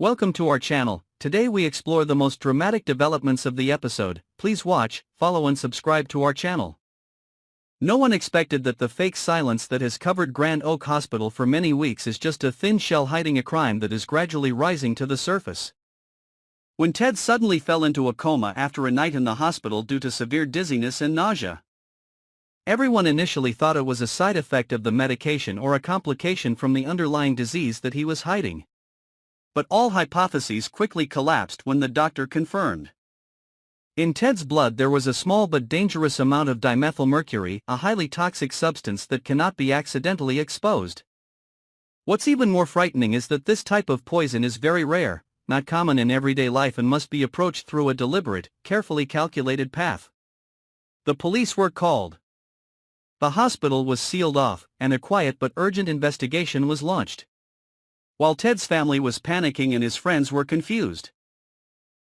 Welcome to our channel. Today we explore the most dramatic developments of the episode. Please watch, follow and subscribe to our channel. No one expected that the fake silence that has covered Grand Oak Hospital for many weeks is just a thin shell hiding a crime that is gradually rising to the surface. When Ted suddenly fell into a coma after a night in the hospital due to severe dizziness and nausea, everyone initially thought it was a side effect of the medication or a complication from the underlying disease that he was hiding. But all hypotheses quickly collapsed when the doctor confirmed. In Ted's blood there was a small but dangerous amount of dimethylmercury, a highly toxic substance that cannot be accidentally exposed. What's even more frightening is that this type of poison is very rare, not common in everyday life, and must be approached through a deliberate, carefully calculated path. The police were called. The hospital was sealed off, and a quiet but urgent investigation was launched, while Ted's family was panicking and his friends were confused.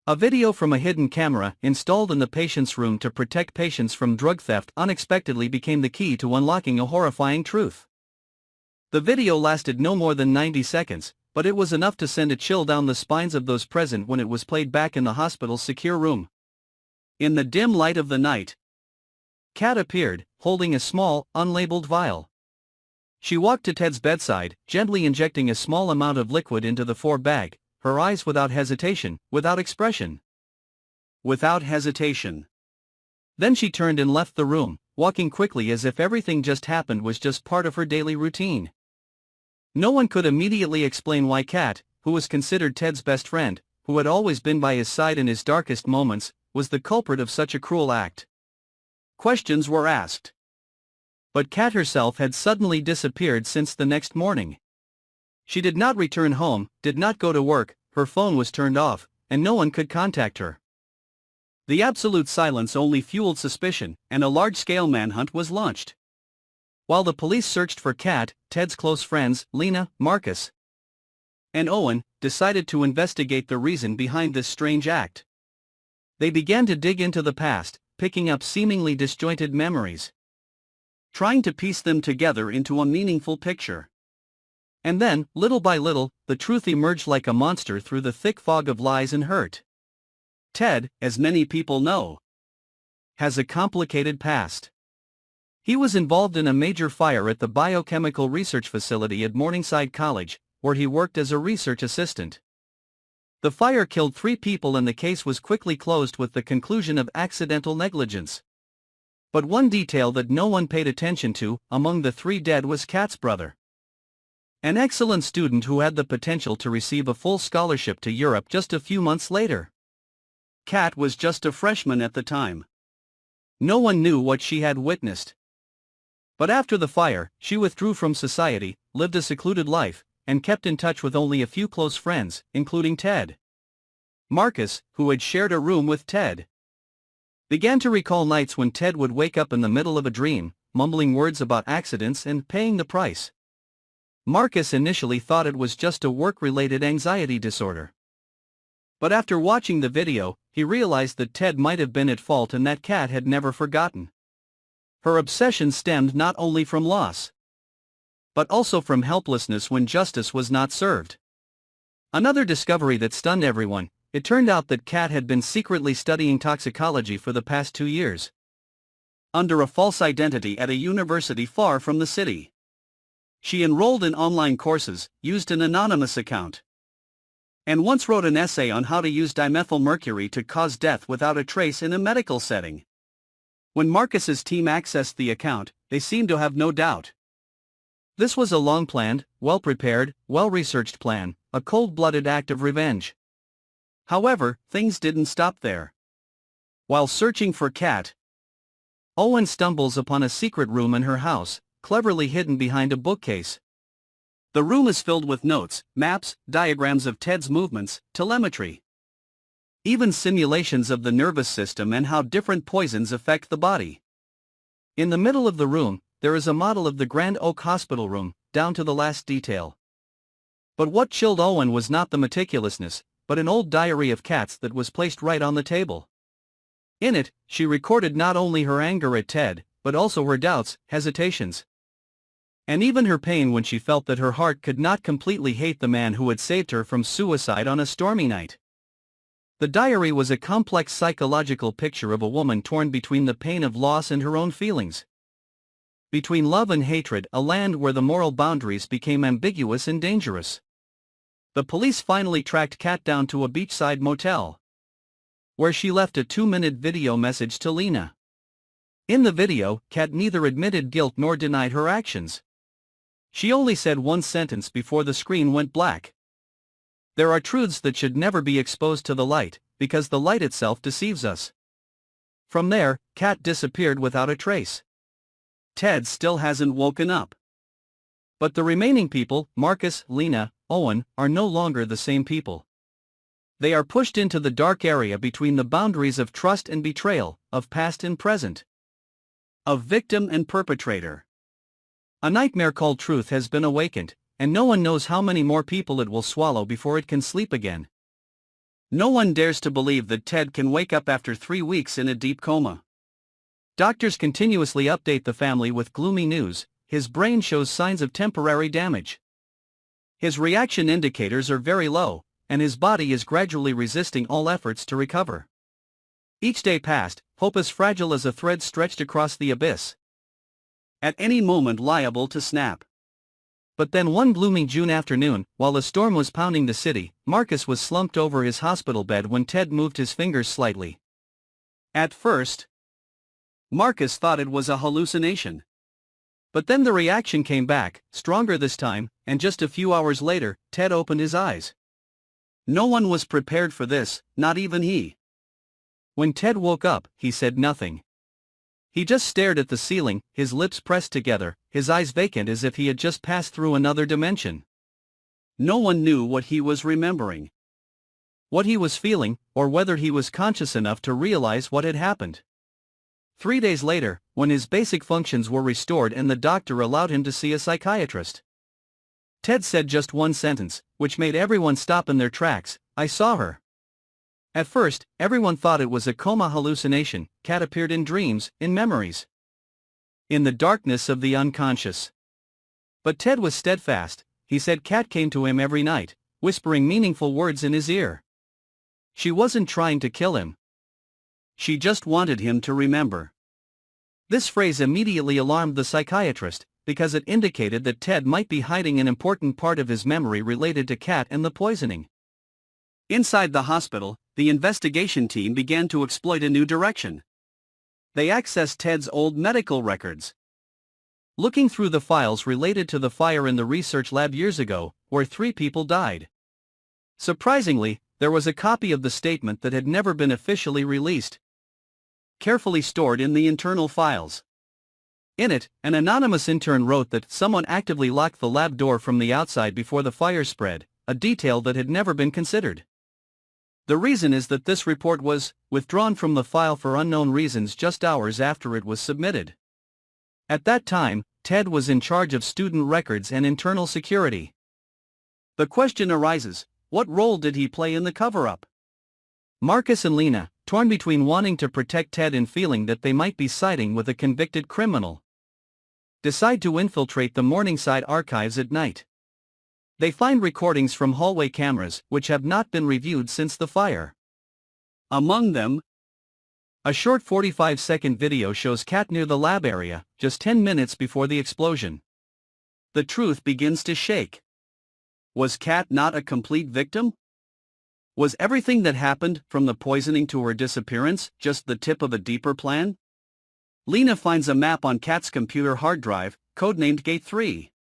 A video from a hidden camera installed in the patient's room to protect patients from drug theft unexpectedly became the key to unlocking a horrifying truth. The video lasted no more than 90 seconds, but it was enough to send a chill down the spines of those present when it was played back in the hospital's secure room. In the dim light of the night, Kat appeared, holding a small, unlabeled vial. She walked to Ted's bedside, gently injecting a small amount of liquid into the bag, her eyes without hesitation, without expression. Without hesitation. Then she turned and left the room, walking quickly as if everything just happened was just part of her daily routine. No one could immediately explain why Kat, who was considered Ted's best friend, who had always been by his side in his darkest moments, was the culprit of such a cruel act. Questions were asked. But Kat herself had suddenly disappeared since the next morning. She did not return home, did not go to work, her phone was turned off, and no one could contact her. The absolute silence only fueled suspicion, and a large-scale manhunt was launched. While the police searched for Kat, Ted's close friends, Lena, Marcus, and Owen, decided to investigate the reason behind this strange act. They began to dig into the past, picking up seemingly disjointed memories, trying to piece them together into a meaningful picture. And then, little by little, the truth emerged like a monster through the thick fog of lies and hurt. Ted, as many people know, has a complicated past. He was involved in a major fire at the biochemical research facility at Morningside College, where he worked as a research assistant. The fire killed 3 people and the case was quickly closed with the conclusion of accidental negligence. But one detail that no one paid attention to among the 3 dead was Kat's brother, an excellent student who had the potential to receive a full scholarship to Europe just a few months later. Kat was just a freshman at the time. No one knew what she had witnessed. But after the fire, she withdrew from society, lived a secluded life, and kept in touch with only a few close friends, including Ted. Marcus, who had shared a room with Ted, began to recall nights when Ted would wake up in the middle of a dream, mumbling words about accidents and paying the price. Marcus initially thought it was just a work-related anxiety disorder. But after watching the video, he realized that Ted might have been at fault and that Kat had never forgotten. Her obsession stemmed not only from loss, but also from helplessness when justice was not served. Another discovery that stunned everyone: it turned out that Kat had been secretly studying toxicology for the past 2 years, under a false identity at a university far from the city. She enrolled in online courses, used an anonymous account, and once wrote an essay on how to use dimethylmercury to cause death without a trace in a medical setting. When Marcus's team accessed the account, they seemed to have no doubt. This was a long-planned, well-prepared, well-researched plan, a cold-blooded act of revenge. However, things didn't stop there. While searching for Kat, Owen stumbles upon a secret room in her house, cleverly hidden behind a bookcase. The room is filled with notes, maps, diagrams of Ted's movements, telemetry, even simulations of the nervous system and how different poisons affect the body. In the middle of the room, there is a model of the Grand Oak Hospital room, down to the last detail. But what chilled Owen was not the meticulousness, but an old diary of Kat's that was placed right on the table. In it, she recorded not only her anger at Ted, but also her doubts, hesitations, And even her pain when she felt that her heart could not completely hate the man who had saved her from suicide on a stormy night. The diary was a complex psychological picture of a woman torn between the pain of loss and her own feelings. Between love and hatred, a land where the moral boundaries became ambiguous and dangerous. The police finally tracked Kat down to a beachside motel, where she left a 2-minute video message to Lena. In the video, Kat neither admitted guilt nor denied her actions. She only said one sentence before the screen went black. There are truths that should never be exposed to the light, because the light itself deceives us. From there, Kat disappeared without a trace. Ted still hasn't woken up. But the remaining people, Marcus, Lena, Owen, are no longer the same people. They are pushed into the dark area between the boundaries of trust and betrayal, of past and present, of victim and perpetrator. A nightmare called truth has been awakened, and no one knows how many more people it will swallow before it can sleep again. No one dares to believe that Ted can wake up after 3 weeks in a deep coma. Doctors continuously update the family with gloomy news. His brain shows signs of temporary damage. His reaction indicators are very low, and his body is gradually resisting all efforts to recover. Each day passed, hope as fragile as a thread stretched across the abyss, at any moment liable to snap. But then one gloomy June afternoon, while a storm was pounding the city, Marcus was slumped over his hospital bed when Ted moved his fingers slightly. At first, Marcus thought it was a hallucination. But then the reaction came back, stronger this time, and just a few hours later, Ted opened his eyes. No one was prepared for this, not even he. When Ted woke up, he said nothing. He just stared at the ceiling, his lips pressed together, his eyes vacant as if he had just passed through another dimension. No one knew what he was remembering, what he was feeling, or whether he was conscious enough to realize what had happened. 3 days later, when his basic functions were restored and the doctor allowed him to see a psychiatrist, Ted said just one sentence, which made everyone stop in their tracks: "I saw her." At first, everyone thought it was a coma hallucination. Kat appeared in dreams, in memories, in the darkness of the unconscious. But Ted was steadfast. He said Kat came to him every night, whispering meaningful words in his ear. She wasn't trying to kill him. She just wanted him to remember. This phrase immediately alarmed the psychiatrist, because it indicated that Ted might be hiding an important part of his memory related to Kat and the poisoning. Inside the hospital, the investigation team began to exploit a new direction. They accessed Ted's old medical records, looking through the files related to the fire in the research lab years ago, where 3 people died. Surprisingly, there was a copy of the statement that had never been officially released, carefully stored in the internal files. In it, an anonymous intern wrote that someone actively locked the lab door from the outside before the fire spread, a detail that had never been considered. The reason is that this report was withdrawn from the file for unknown reasons just hours after it was submitted. At that time, Ted was in charge of student records and internal security. The question arises, what role did he play in the cover-up? Marcus and Lena, torn between wanting to protect Ted and feeling that they might be siding with a convicted criminal, decide to infiltrate the Morningside archives at night. They find recordings from hallway cameras, which have not been reviewed since the fire. Among them, a short 45-second video shows Kat near the lab area, just 10 minutes before the explosion. The truth begins to shake. Was Kat not a complete victim? Was everything that happened, from the poisoning to her disappearance, just the tip of a deeper plan? Lena finds a map on Kat's computer hard drive, codenamed Gate 3.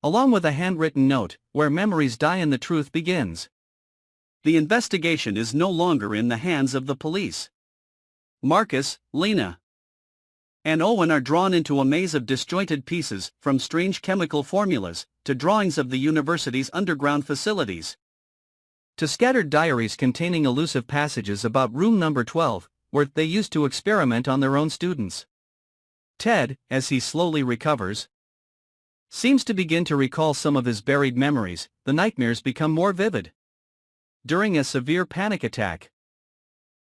Along with a handwritten note, where memories die and the truth begins. The investigation is no longer in the hands of the police. Marcus, Lena, and Owen are drawn into a maze of disjointed pieces, from strange chemical formulas, to drawings of the university's underground facilities, to scattered diaries containing elusive passages about room number 12, where they used to experiment on their own students. Ted, as he slowly recovers, seems to begin to recall some of his buried memories. The nightmares become more vivid. During a severe panic attack,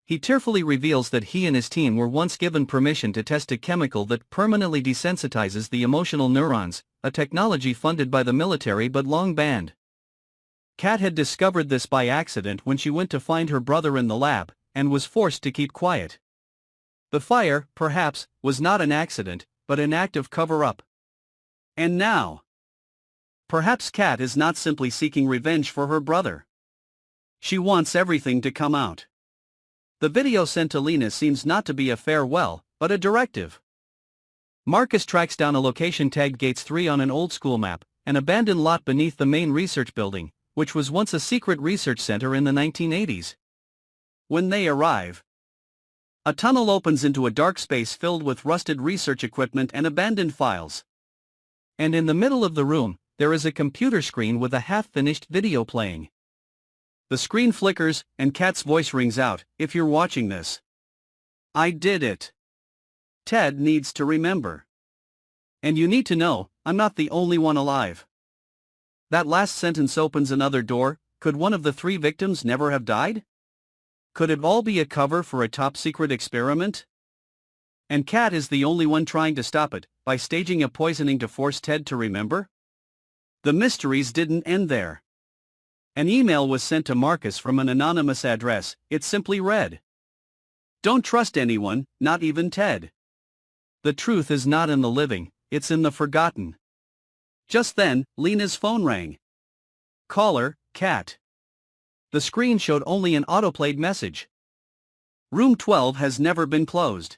he tearfully reveals that he and his team were once given permission to test a chemical that permanently desensitizes the emotional neurons, a technology funded by the military but long banned. Kat had discovered this by accident when she went to find her brother in the lab, and was forced to keep quiet. The fire, perhaps, was not an accident, but an act of cover-up. And now, perhaps Kat is not simply seeking revenge for her brother. She wants everything to come out. The video sent to Lena seems not to be a farewell, but a directive. Marcus tracks down a location tagged Gates 3 on an old-school map, an abandoned lot beneath the main research building, which was once a secret research center in the 1980s. When they arrive, a tunnel opens into a dark space filled with rusted research equipment and abandoned files. And in the middle of the room, there is a computer screen with a half-finished video playing. The screen flickers, and Kat's voice rings out, "If you're watching this, I did it. Ted needs to remember. And you need to know, I'm not the only one alive." That last sentence opens another door. Could one of the 3 victims never have died? Could it all be a cover for a top-secret experiment? And Kat is the only one trying to stop it, by staging a poisoning to force Ted to remember? The mysteries didn't end there. An email was sent to Marcus from an anonymous address. It simply read, "Don't trust anyone, not even Ted. The truth is not in the living, it's in the forgotten." Just then, Lena's phone rang. Caller, Kat. The screen showed only an autoplayed message. "Room 12 has never been closed.